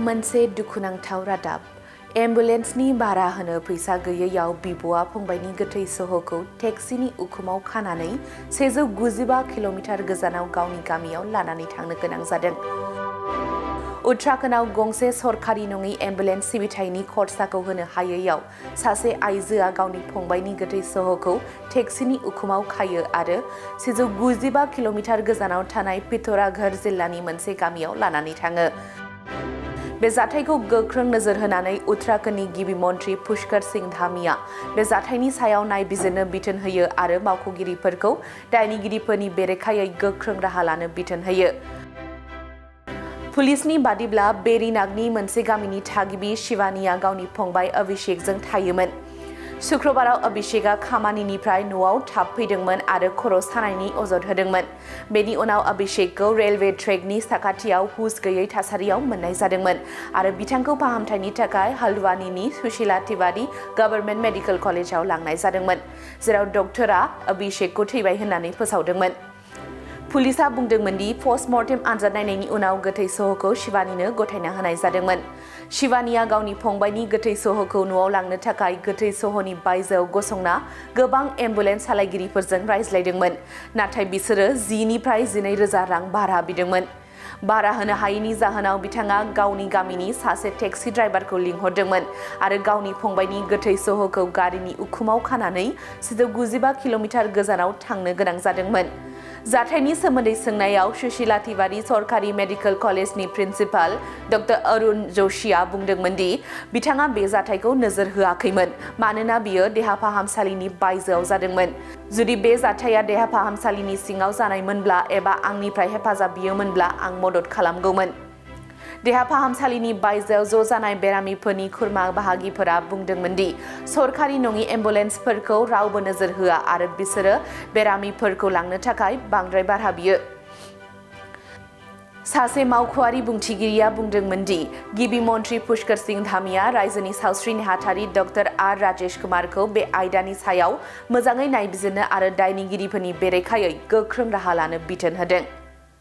मोनसे दुखुनांथाव रादाब। एम्बुलेन्सनि भारा होनो फैसा गैयैयाव बिब'आ फंबायनि गोथै सह'खौ टेक्सिनि उखुमाव खानानै 195 किल'मिटार गोजानाव गावनि गामियाव लानानै थांनो गोनां जादों। उत्तराखन्डआव गंसे सरकारि नङि एम्बुलेन्स सिबिथायनि खरसाखौ होनो हायैयाव सासे आइजोआ गावनि फंबायनि गोथै सह'खौ टेक्सिनि उखुमाव खायो आरो 195 किल'मिटार गोजानाव थानाय पिथौरागढ़ जिल्लानि मोनसे गामियाव लानानै थाङो। बे जाथायखौ गोख्रों नोजोर होनानै उत्तराखन्डनि गिबि मन्थ्रि पुष्कर सिंह धामीआ बे जाथायनि सायाव नायबिजिरनो बिथोन होयो आरो मावख'गिरिफोरखौ दायनिगिरिफोरनि बेरेखायै गोख्रों राहा लानो बिथोन होयो। पुलिसनि बादिब्ला बेरिनागनि मोनसे गामिनि थागिबि शिवानीआ गावनि फंबाय अभिषेकजों थायोमोन। शुक्रबाराव अभिषेकआ खामानिनिफ्राय न'आव थाब फैदोंमोन आरो खर' सानायनि अजद होदोंमोन। बेनि उनाव अभिषेकखौ रेलवे ट्रेकनि साखाथियाव हुस गैयै थासारियाव मोननाय जादोंमोन आरो बिथांखौ फाहामथायनि थाखाय हल्द्वानीनि सुशीला तिवारी गभर्नमेन्ट मेडिकेल कलेजाव लांनाय जादोंमोन, जेराव डक्टरा अभिषेकखौ थैबाय होननानै फोसावदोंमोन। पुलिसआ बुंदोंमोन दि पस्टमर्टेम आनजाद नायनायनि उनाव गोथै सह'खौ शिवानीनो गथायना होनाय जादोंमोन। शिवानीआ गावनि फंबायनि गोथै सह'खौ न'आव लांनो थाखाय गोथै सह'नि बायजोआव गसंना गोबां एम्बुलेन्स सालायगिरिफोरजों रायज्लायदोंमोन, नाथाय बिसोरो 10 निफ्राय 12,000 रां भारा बिदोंमोन। भारा होनो हायैनि जाहोनाव बिथाङा गावनि गामिनि सासे टेक्सि ड्राइभारखौ लिंहरदोंमोन आरो गावनि फंबायनि गोथै सह'खौ गारिनि उखुमाव खानानै 195 किल'मिटार गोजानाव थांनो गोनां जादोंमोन। जाथायनि सोमोन्दै सोंनायाव सुशीला तिवारी सरकारि मेडिकेल कलेजनि प्रिन्सिपाल डक्टर अरुण जोशीआ बुंदोंमोन दि बिथाङा बे जाथायखौ नोजोर होआखैमोन मानोना बियो देहा फाहामसालिनि बायजोआव जादोंमोन। जुदि बे जाथाया देहा फाहामसालिनि सिङाव जानायमोनब्ला एबा आंनिफ्राय हेफाजाब बियोमोनब्ला आं मदद खालामगौमोन। देहा फाहामसालिनि बायजोआव ज' जानाय बेरामिफोरनि खुरमा बाहागिफोरा बुंदोंमोन दि सरकारि नङि एम्बुलेन्सफोरखौ रावबो नोजोर होआ आरो बिसोरो बेरामिफोरखौ लांनो थाखाय बांद्राय भारा बियो। सासे मावख'आरि बुंथिगिरिया बुंदोंमोन दि गिबि मन्थ्रि पुष्कर सिंह धामीआ रायजोनि सावस्रि नेहाथारि डक्टर आर राजेश कुमारखौ बे आयदानि सायाव मोजाङै नायबिजिरनो आरो दायनिगिरिफोरनि बेरेखायै गोख्रों राहा लानो बिथोन होदों।